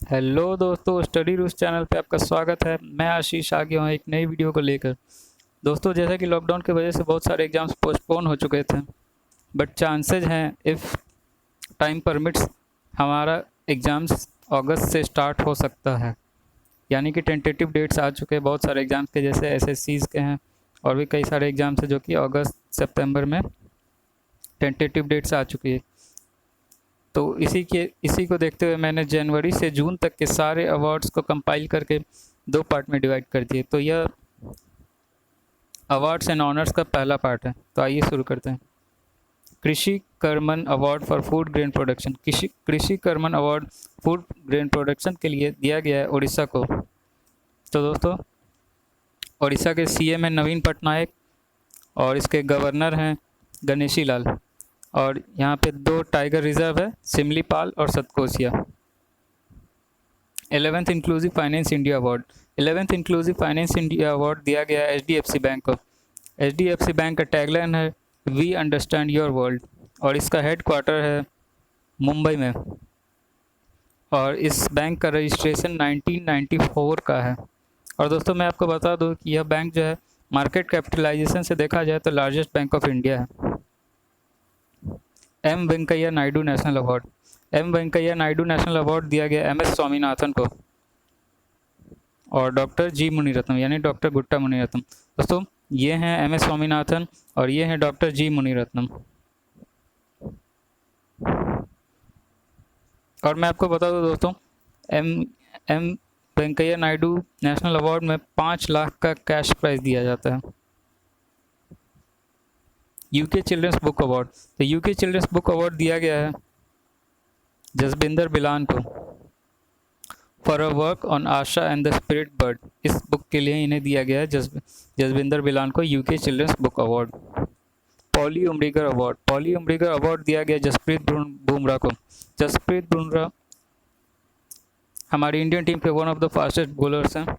Hello दोस्तों, study rules channel पे आपका स्वागत है। मैं आशीष आ गया हूँ एक नई वीडियो को लेकर। दोस्तों, जैसा कि लॉकडाउन की वजह से बहुत सारे एग्ज़ाम्स पोस्टपोन हो चुके थे, बट चांसेज हैं इफ़ टाइम परमिट्स हमारा एग्ज़ाम्स अगस्त से स्टार्ट हो सकता है। यानी कि टेंटेटिव डेट्स आ चुके हैं बहुत सारे एग्ज़ाम्स के, जैसे एसएससीज़ के हैं और भी कई सारे एग्ज़ाम्स हैं जो कि अगस्त सितंबर में टेंटेटिव डेट्स आ चुकी है। तो इसी को देखते हुए मैंने जनवरी से जून तक के सारे अवार्ड्स को कंपाइल करके दो पार्ट में डिवाइड कर दिए। तो यह अवार्ड्स एंड ऑनर्स का पहला पार्ट है। तो आइए शुरू करते हैं। Krishi Karman award for food grain production. Krishi Karman award food grain production के लिए दिया गया है उड़ीसा को। तो दोस्तों, उड़ीसा के सीएम हैं नवीन पटनायक और इसके गवर्नर हैं गणेशी लाल। और यहाँ पे दो टाइगर रिजर्व है, सिमलीपाल और Satkosia. 11th inclusive finance India award. 11th inclusive finance India award दिया गया है एचडीएफसी बैंक को। एचडीएफसी बैंक का टैगलाइन है वी अंडरस्टैंड योर वर्ल्ड और इसका हेड क्वार्टर है मुंबई में। और इस बैंक का रजिस्ट्रेशन 1994 का है। और दोस्तों, मैं आपको बता दूं कि यह बैंक जो है मार्केट कैपिटलाइजेशन से देखा जाए तो लार्जेस्ट बैंक ऑफ इंडिया है। M Venkaiah Naidu national award. M Venkaiah Naidu national award दिया गया एम एस स्वामीनाथन को और डॉक्टर जी मुनिरत्नम यानी डॉक्टर गुट्टा मुनिरत्नम। दोस्तों, ये हैं एम एस स्वामीनाथन और ये हैं डॉक्टर जी मुनिरत्नम। और मैं आपको बता दूं दोस्तों, M M Venkaiah Naidu national award में 5 लाख का कैश प्राइज दिया जाता है। UK children's book award. तो यूके चिल्ड्रंस बुक अवार्ड दिया गया है जसबिंदर बिलान को for a work on Asha and the spirit bird. इस बुक के लिए इन्हें दिया गया है जसबिंदर बिलान को UK children's book award. Polly Umrigar award. Polly Umrigar award दिया गया जसप्रीत बुमराह को। जसप्रीत बुमराह हमारी इंडियन टीम के one of the fastest bowlers हैं।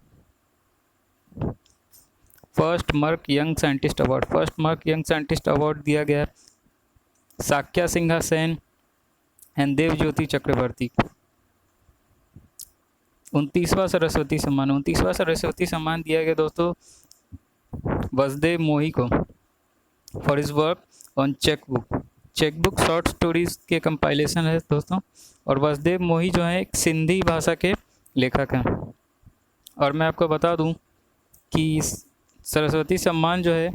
First Merck young scientist award. First Merck young scientist award दिया गया साक्या सिन्हा सेन एंड देव ज्योति चक्रवर्ती। 29वां सरस्वती सम्मान। 29वां सरस्वती सम्मान दिया गया दोस्तों वसुदेव मोही को for his work on chequebook. Chequebook short stories के कंपाइलेशन है दोस्तों। और वसुदेव मोही जो है एक सिंधी भाषा के लेखक हैं। और मैं आपको बता दूं कि सरस्वती सम्मान जो है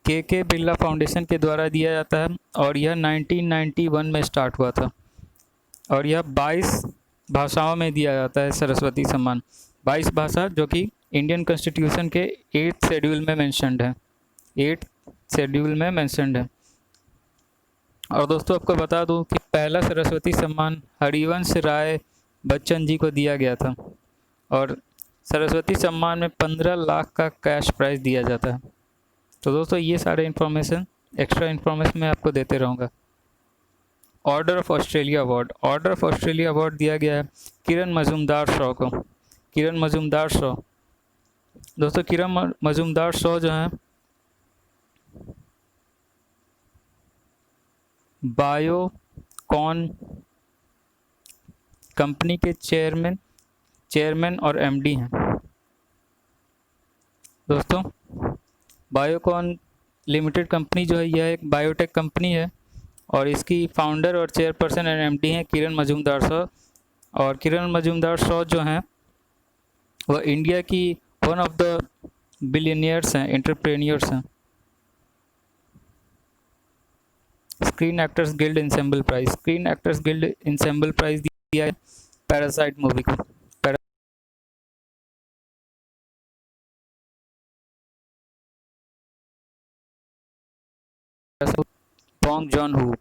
के बिरला फाउंडेशन के द्वारा दिया जाता है और यह 1991 में स्टार्ट हुआ था। और यह 22 भाषाओं में दिया जाता है सरस्वती सम्मान। 22 भाषा जो कि इंडियन कॉन्स्टिट्यूशन के 8th शेड्यूल में मेंशन्ड है। 8th शेड्यूल में मेंशन्ड है। और दोस्तों, आपको बता दूं कि पहला सरस्वती सम्मान हरिवंश राय बच्चन जी को दिया गया था। और सरस्वती सम्मान में 15 लाख का कैश प्राइज दिया जाता है। तो दोस्तों, ये सारे एक्स्ट्रा इन्फॉर्मेशन मैं आपको देते रहूँगा। Order of Australia award. Order of Australia award दिया गया है किरण मजूमदार शॉ को। किरण मजूमदार शॉ। दोस्तों, किरण मजूमदार शॉ जो है बायोकॉन कंपनी के चेयरमैन और एमडी हैं। दोस्तों, बायोकॉन लिमिटेड कंपनी जो है यह एक बायोटेक कंपनी है और इसकी फाउंडर और चेयरपर्सन एंड एमडी हैं किरण मजूमदार शॉ। और किरण मजूमदार शॉ जो हैं वह इंडिया की वन ऑफ द बिलियनियर्स हैं, एंटरप्रेन्योर्स हैं। Screen Actors Guild ensemble prize. Screen Actors Guild ensemble prize दिया है पैरासाइट मूवी को। Bong Joon Ho.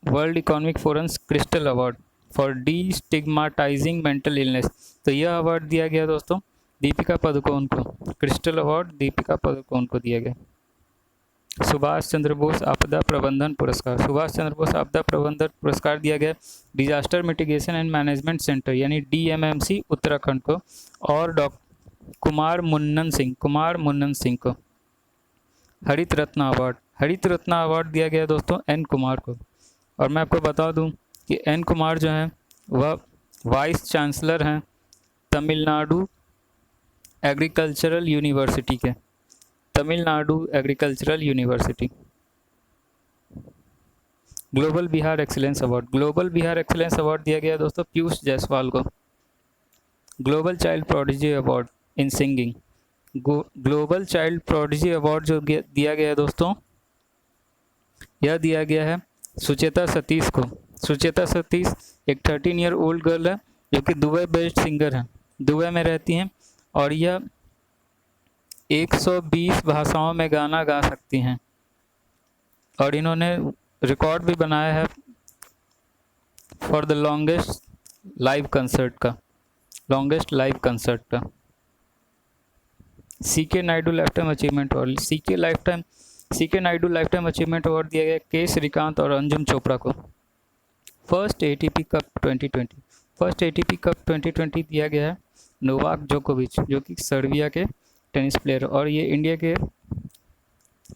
World Economic Forum's Crystal award for destigmatising mental illness. तो यह award दिया गया दोस्तों दीपिका पादुकोण को। क्रिस्टल अवार्ड दीपिका पादुकोण को दिया गया। सुभाष चंद्र बोस आपदा प्रबंधन पुरस्कार। सुभाष चंद्र बोस आपदा प्रबंधन पुरस्कार दिया गया disaster mitigation and management centre यानी डीएमएमसी उत्तराखंड को और कुमार मुन्नन सिंह को। हरित रत्न अवार्ड। हरित रत्न अवार्ड दिया गया दोस्तों एन कुमार को। और मैं आपको बता दूं कि एन कुमार जो हैं वह वाइस चांसलर हैं तमिलनाडु एग्रीकल्चरल यूनिवर्सिटी के, Tamil Nadu agricultural university. Global Bihar excellence award, global Bihar excellence award दिया गया दोस्तों पीयूष जायसवाल को। Global child prodigy award in singing, global child prodigy award जो दिया गया है दोस्तों, यह दिया गया है सुचेता सतीश को। सुचेता सतीश एक 13 ईयर ओल्ड गर्ल है जो कि दुबई बेस्ड सिंगर है, दुबई में रहती हैं और यह 120 भाषाओं में गाना गा सकती हैं और इन्होंने रिकॉर्ड भी बनाया है for the longest live concert का, लॉन्गेस्ट लाइव कंसर्ट का। CK Naidu life time achievement award, CK Naidu life time achievement award दिया गया के श्रीकांत और अंजुम चोपड़ा को। First ATP cup 2020, first ATP cup 2020 दिया गया है नोवाक जोकोविच जो कि सर्बिया के टेनिस प्लेयर, और ये इंडिया के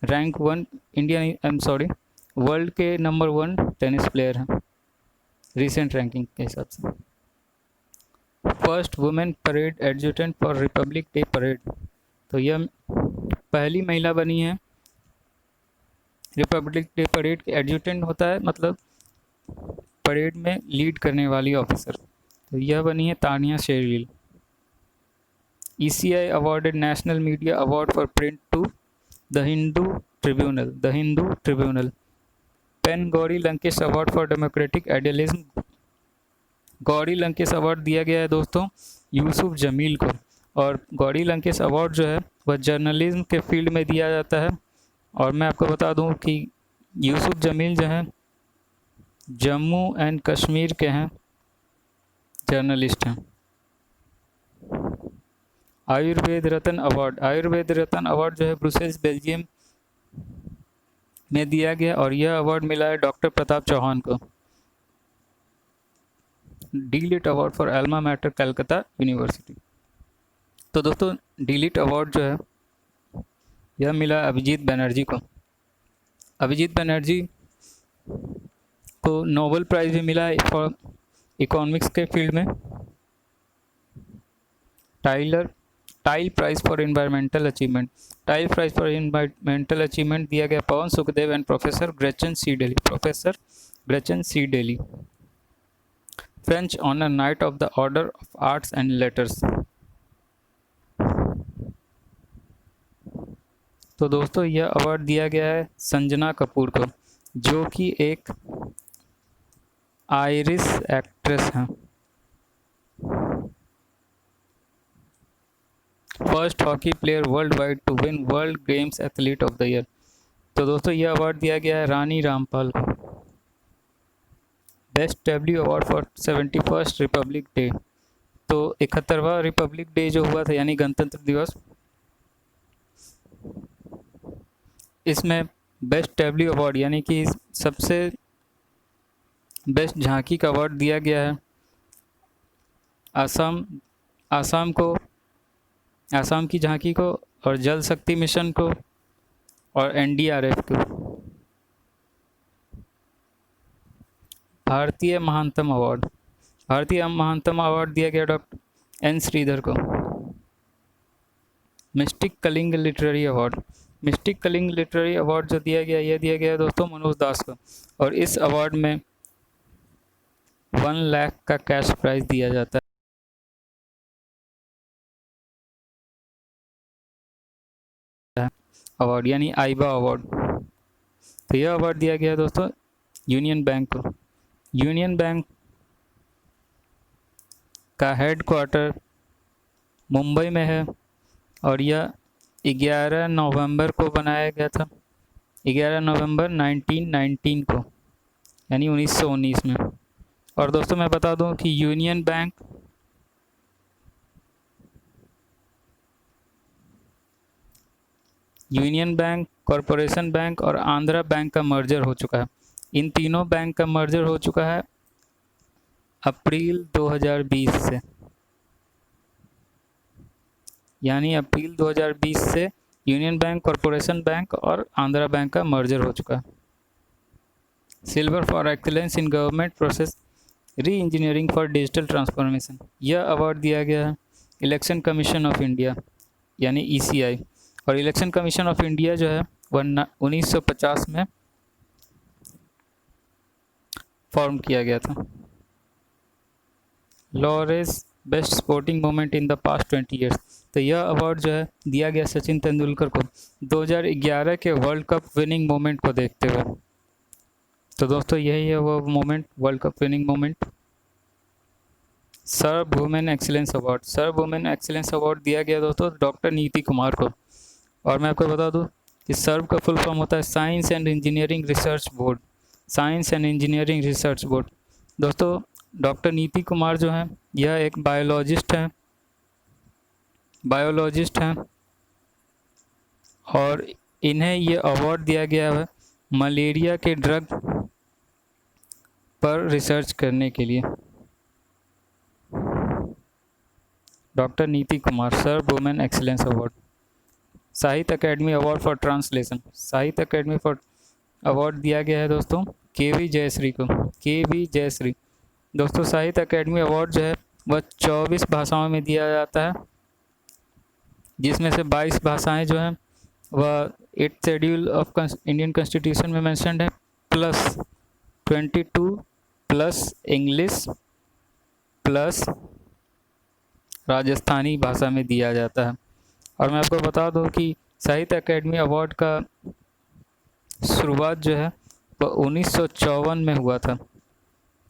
रैंक 1 वर्ल्ड के नंबर 1 टेनिस प्लेयर हैं रिसेंट रैंकिंग के हिसाब से। First women parade adjutant for Republic day parade, तो यह पहली महिला बनी है रिपब्लिक डे परेड के एडजुटेंट होता है मतलब परेड में लीड करने वाली ऑफिसर, तो यह बनी है Tania Shergill. ECI awarded national media award for print to the Hindu tribunal. PEN Gauri Lankesh award for democratic idealism, Gauri Lankesh award दिया गया है दोस्तों यूसुफ जमील को, और गौरी लंकेश अवार्ड जो है वह जर्नलिज्म के फील्ड में दिया जाता है। और मैं आपको बता दूं कि यूसुफ जमील जो हैं जम्मू एंड कश्मीर के हैं, जर्नलिस्ट हैं। आयुर्वेद रत्न अवार्ड, आयुर्वेद रत्न अवार्ड जो है ब्रुसेल्स बेल्जियम में दिया गया और यह अवार्ड मिला है डॉक्टर प्रताप चौहान को। D.Litt award for Elma matter Calcutta university, तो दोस्तों डी.लिट अवार्ड जो है यह मिला अभिजीत बनर्जी को। अभिजीत बनर्जी को नोबेल प्राइज़ भी मिला है फॉर इकोनॉमिक्स के फील्ड में। Tyler prize for environmental achievement, Tyler prize for environmental achievement दिया गया Pawan Sukhdev and professor Gretchen C Daily. French honour knight of the order of arts and letters, तो दोस्तों यह अवार्ड दिया गया है संजना कपूर को जो कि एक आयरिश एक्ट्रेस हैं। First hockey player world wide to win world games athlete of the year, तो दोस्तों यह अवार्ड दिया गया है रानी रामपाल को। Best W award for 71st Republic day, तो 71वां रिपब्लिक डे जो हुआ था यानी गणतंत्र दिवस, इसमें बेस्ट डब्ल्यू अवार्ड यानी कि सबसे बेस्ट झांकी का अवार्ड दिया गया है आसाम की झांकी को और जल शक्ति मिशन को और NDRF को। भारतीय महानतम अवार्ड दिया गया डॉक्टर N श्रीधर को। मिस्टिक कलिंग लिटरेरी अवार्ड जो दिया गया दोस्तों मनोज दास को, और इस अवार्ड में 1 लाख का कैश प्राइज दिया जाता है अवार्ड यानी आइबा अवार्ड। तो यह अवार्ड दिया गया दोस्तों यूनियन बैंक को। यूनियन बैंक का हेड क्वार्टर मुंबई में है और यह 11 नवंबर को बनाया गया था, 11 नवंबर 1919 को यानी 1919 में। और दोस्तों मैं बता दूं कि यूनियन बैंक, कॉरपोरेशन बैंक और आंध्रा बैंक का मर्जर हो चुका है। इन तीनों बैंक का मर्जर हो चुका है अप्रैल 2020 से, यानी अप्रैल 2020 से यूनियन बैंक, कॉरपोरेशन बैंक और आंध्रा बैंक का मर्जर हो चुका है। Silver for excellence in government process री इंजीनियरिंग फॉर डिजिटल ट्रांसफॉर्मेशन, यह अवार्ड दिया गया है इलेक्शन कमीशन ऑफ इंडिया यानी ECI। और इलेक्शन कमीशन ऑफ इंडिया जो है वह 1950 में फॉर्म किया गया था। Lawrence best sporting moment in the past 20 years, तो यह अवार्ड जो है दिया गया सचिन तेंदुलकर को 2011 के वर्ल्ड कप विनिंग मोमेंट को देखते हुए। तो दोस्तों यही है वो moment, world cup winning moment. Serve women excellence award, serve women excellence award दिया गया दोस्तों डॉक्टर नीति कुमार को। और मैं आपको बता दूं कि सर्व का फुल फॉर्म होता है science and engineering research board, science and engineering research board. दोस्तों डॉक्टर नीति कुमार जो है यह एक बायोलॉजिस्ट हैं और इन्हें ये अवार्ड दिया गया है मलेरिया के ड्रग पर रिसर्च करने के लिए। डॉक्टर नीति कुमार सर्व वुमेन एक्सीलेंस अवार्ड। साहित्य अकेडमी अवार्ड फॉर ट्रांसलेशन, साहित्य अकेडमी फॉर अवार्ड दिया गया है दोस्तों KV जयश्री को, KV जयश्री। दोस्तों साहित्य अकेडमी अवार्ड जो है वह 24 भाषाओं में दिया जाता है, जिसमें से 22 भाषाएं जो हैं वह 8th schedule of Indian constitution में मेंशन्ड है, plus 22 plus English plus Rajasthani भाषा में दिया जाता है। और मैं आपको बता दूं कि साहित्य अकेडमी अवार्ड का शुरुआत जो है वह 1954 में हुआ था,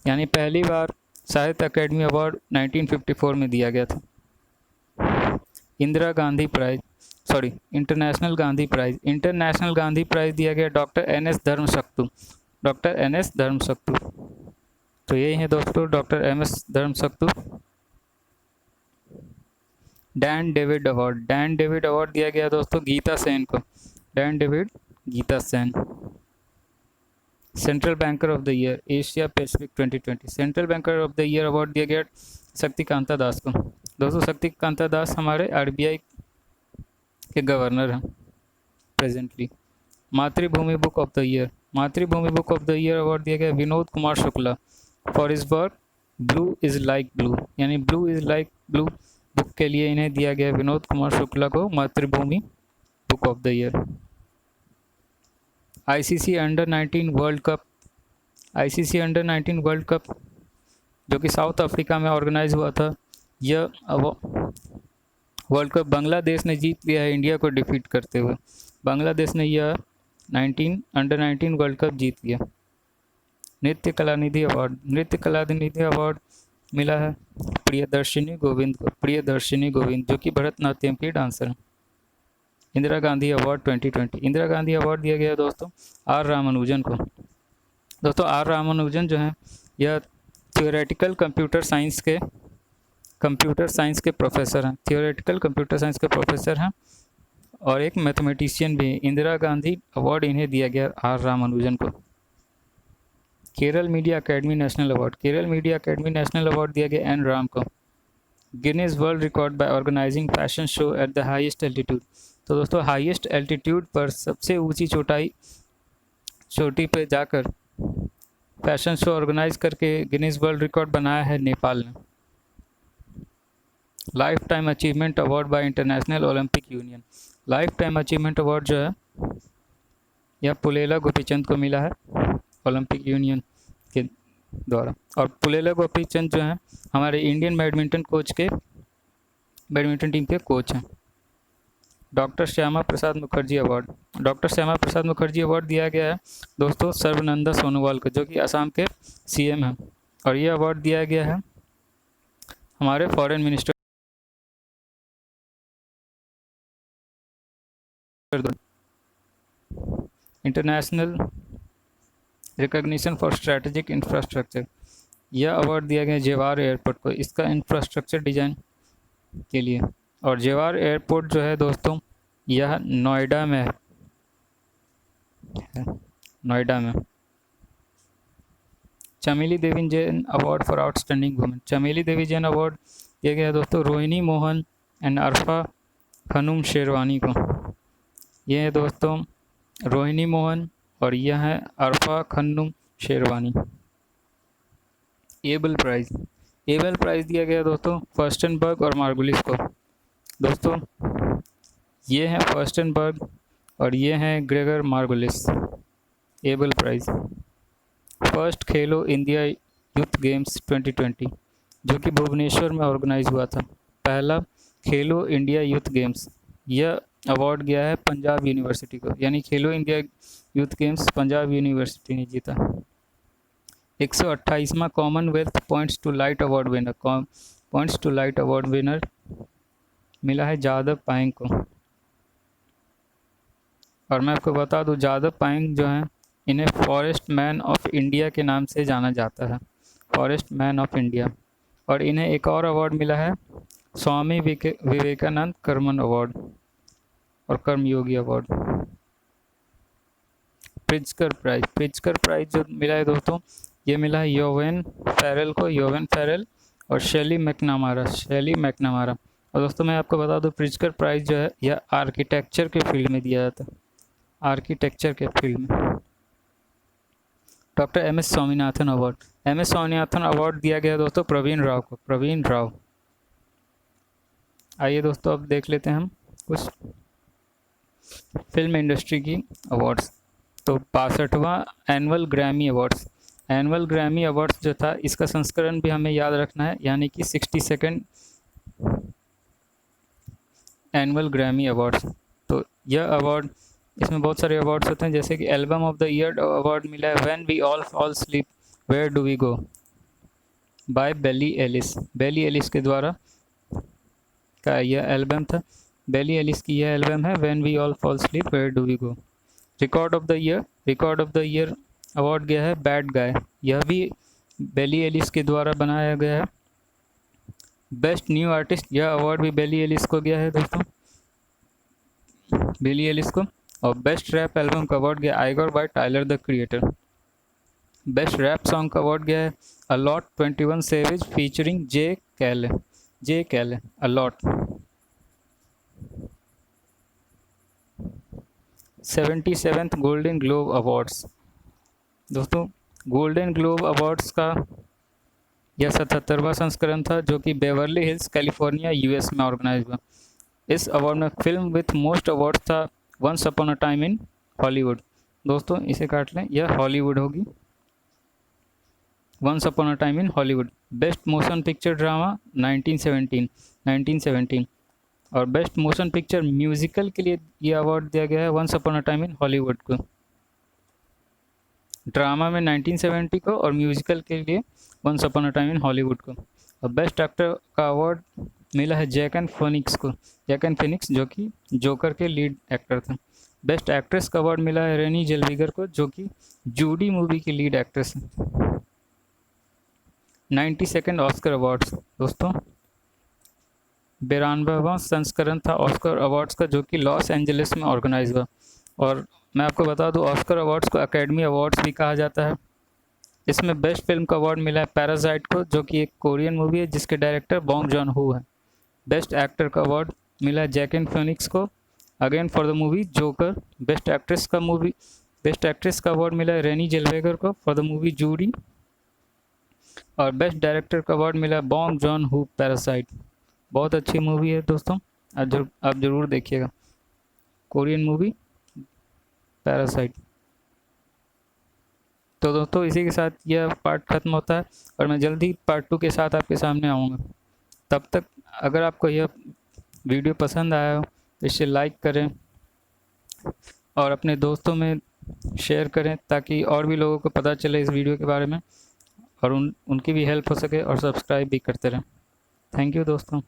यानी पहली बार साहित्य अकेडमी अवार्ड 1954 में दिया गया था। Indira Gandhi prize, international Gandhi prize दिया गया doctor NS Dharmshaktu, doctor NS Dharmshaktu. तो यही है दोस्तों doctor MS Dharmshaktu. Dan David award दिया गया दोस्तों गीता सेन को, Dan David Geeta Sen. Central banker of the year Asia Pacific 2020, central banker of the year award दिया गया शक्तिकांता दास को। दोस्तों शक्तिकांता दास हमारे RBI के गवर्नर हैं presently. Mathrubhumi book of the year award दिया गया Vinod Kumar Shukla for his work blue is like blue, यानी blue is like blue book के लिए इन्हें दिया गया विनोद कुमार शुक्ला को मातृभूमि book of the year. ICC under-19 world cup जो कि साउथ अफ्रीका में ऑर्गेनाइज हुआ था, यह वर्ल्ड कप बांग्लादेश ने जीत लिया है इंडिया को डिफीट करते हुए। बांग्लादेश ने यह अंडर-19 वर्ल्ड कप जीत लिया। नृत्य कलानिधि अवार्ड मिला है प्रियदर्शिनी गोविंद को, जो कि भरतनाट्यम की डांसर हैं। इंदिरा गांधी अवार्ड 2020, इंदिरा गांधी अवार्ड दिया गया दोस्तों R रामानुजन को। दोस्तों R रामानुजन जो हैं यह थियोरेटिकल कंप्यूटर साइंस के प्रोफेसर हैं, और एक मैथमेटिशियन भी। इंदिरा गांधी अवार्ड इन्हें दिया गया R रामानुजन को। Kerala media academy national award दिया गया N राम को। Guinness world record by organising fashion show at the highest altitude, तो दोस्तों हाईएस्ट एल्टीट्यूड पर सबसे ऊंची चोटी पे जाकर फैशन शो ऑर्गेनाइज करके गिनीज वर्ल्ड रिकॉर्ड बनाया है नेपाल ने। Life time achievement award bye international Olympic union, life time achievement award जो है यह पुलेला गोपीचंद को मिला है ओलंपिक यूनियन के द्वारा। और पुलेला गोपीचंद जो हैं हमारे इंडियन बैडमिंटन टीम के कोच हैं। डॉक्टर श्यामा प्रसाद मुखर्जी अवार्ड दिया गया है दोस्तों सर्बानंद सोनोवाल को, जो कि असम के CM हैं। और ये अवार्ड दिया गया है हमारे foreign minister international recognition for strategic infrastructure, यह अवार्ड दिया गया जेवार एयरपोर्ट को, इसका इंफ्रास्ट्रक्चर डिजाइन के लिए। और जेवार एयरपोर्ट जो है दोस्तों यह नोएडा में है। Chameli Devi Jain award for outstanding women, Chameli Devi Jain award दिया गया दोस्तों रोहिणी मोहन एंड अरफा खनुम शेरवानी को। ये है दोस्तों रोहिणी मोहन और यह है Arfa Khanum Sherwani. Abel prize, Abel prize दिया गया दोस्तों फर्स्टनबर्ग और मार्गुलिस को। दोस्तों ये हैं फर्स्टनबर्ग और ये हैं Gregor Margulis. Abel prize. First Khelo India youth games 2020 जो कि भुवनेश्वर में ऑर्गेनाइज हुआ था। पहला खेलो इंडिया यूथ गेम्स, यह अवार्ड गया है पंजाब यूनिवर्सिटी को, यानी Khelo India youth games Punjab university ने जीता। 128वां Commonwealth points to light award winner, points to light award winner मिला है जादव पायेंग को। और मैं आपको बता दूं जादव पायेंग जो हैं इन्हें फॉरेस्ट मैन ऑफ इंडिया के नाम से जाना जाता है, फॉरेस्ट मैन ऑफ इंडिया। और इन्हें एक और अवार्ड मिला है स्वामी विवेकानंद कर्मन अवार्ड और Karmayogi award. Pritzker prize, Pritzker prize जो मिला है दोस्तों ये मिला है योवेन फेरल को, योवेन फेरल और शैली मैकनामारा, शैली मैकनामारा। और दोस्तों मैं आपको बता दूं प्रिट्जकर प्राइज जो है यह आर्किटेक्चर के फील्ड में दिया जाता है, आर्किटेक्चर के फील्ड में। Doctor M S Swaminathan award, M S Swaminathan award दिया गया दोस्तों प्रवीण राव को, प्रवीण राव। आइए दोस्तों अब देख लेते हैं हम कुछ फिल्म इंडस्ट्री की अवार्ड्स। तो 65वां annual Grammy awards, annual Grammy awards जो था इसका संस्करण भी हमें याद रखना है, यानी कि 62nd एनुअल ग्रैमी अवार्ड्स। तो यह अवार्ड, इसमें बहुत सारे अवार्ड्स होते हैं, जैसे कि album of the year award मिला है when we all fall sleep where do we go by Billie Eilish, Billie Eilish के द्वारा का यह एल्बम था, बेली एलिस की यह एल्बम है when we all fall sleep where do we go. Record of the year, record of the year award गया है बैड गाय, यह भी बेली एलिस के द्वारा बनाया गया है। बेस्ट न्यू आर्टिस्ट, यह अवार्ड भी बेली एलिस को गया है दोस्तों, बेली एलिस को। और बेस्ट रैप एल्बम का अवार्ड गया Igor by Tyler the Creator. Best rap song का अवार्ड गया है अलॉट 21 सेवेज फीचरिंग जे Cole, J Cole a lot. 77th golden globe awards, दोस्तों गोल्डन ग्लोब अवार्ड्स का यह 77वां संस्करण था जो कि बेवर्ली हिल्स कैलिफोर्निया यूएस में ऑर्गेनाइज हुआ। इस अवार्ड में फिल्म विथ मोस्ट अवार्ड्स था once upon a time in Hollywood. दोस्तों इसे काट लें, यह हॉलीवुड होगी, once upon a time in Hollywood. Best motion picture drama 1917 और बेस्ट मोशन पिक्चर म्यूजिकल के लिए यह अवार्ड दिया गया है once upon a time in Hollywood को। ड्रामा में 1970 को और म्यूजिकल के लिए once upon a time in Hollywood को। और बेस्ट एक्टर का अवार्ड मिला है जैकन फोनिक्स को, जैकन फिनिक्स जो कि जोकर के लीड एक्टर थे। बेस्ट एक्ट्रेस का अवार्ड मिला है रेनी जेल्विगर को जो कि जूडी मूवी की लीड एक्ट्रेस है। 92nd ऑस्कर अवार्ड्स, दोस्तों 92वां संस्करण था ऑस्कर अवार्ड्स का जो कि लॉस एंजलिस में ऑर्गेनाइज हुआ। और मैं आपको बता दूं ऑस्कर अवार्ड्स को एकेडमी अवार्ड्स भी कहा जाता है। इसमें बेस्ट फिल्म का अवार्ड मिला है पैरासाइट को जो कि एक कोरियन मूवी है जिसके डायरेक्टर बॉन्ग जॉन हो है। बेस्ट एक्टर का अवार्ड मिला है जैकिन फिनिक्स को again for the movie joker. Best actress का अवार्ड मिला है रेनी जेल्वेगर को फॉर द मूवी जूडी। और बेस्ट डायरेक्टर का अवार्ड मिला है बॉन्ग जॉन हो पैरासाइट। बहुत अच्छी मूवी है दोस्तों, आप ज़रूर देखिएगा, कोरियन मूवी पैरासाइट। तो दोस्तों इसी के साथ यह पार्ट ख़त्म होता है और मैं जल्दी पार्ट 2 के साथ आपके सामने आऊँगा। तब तक अगर आपको यह वीडियो पसंद आया हो तो इसे लाइक करें और अपने दोस्तों में शेयर करें ताकि और भी लोगों को पता चले इस वीडियो के बारे में और उनकी भी हेल्प हो सके और सब्सक्राइब भी करते रहें। थैंक यू दोस्तों।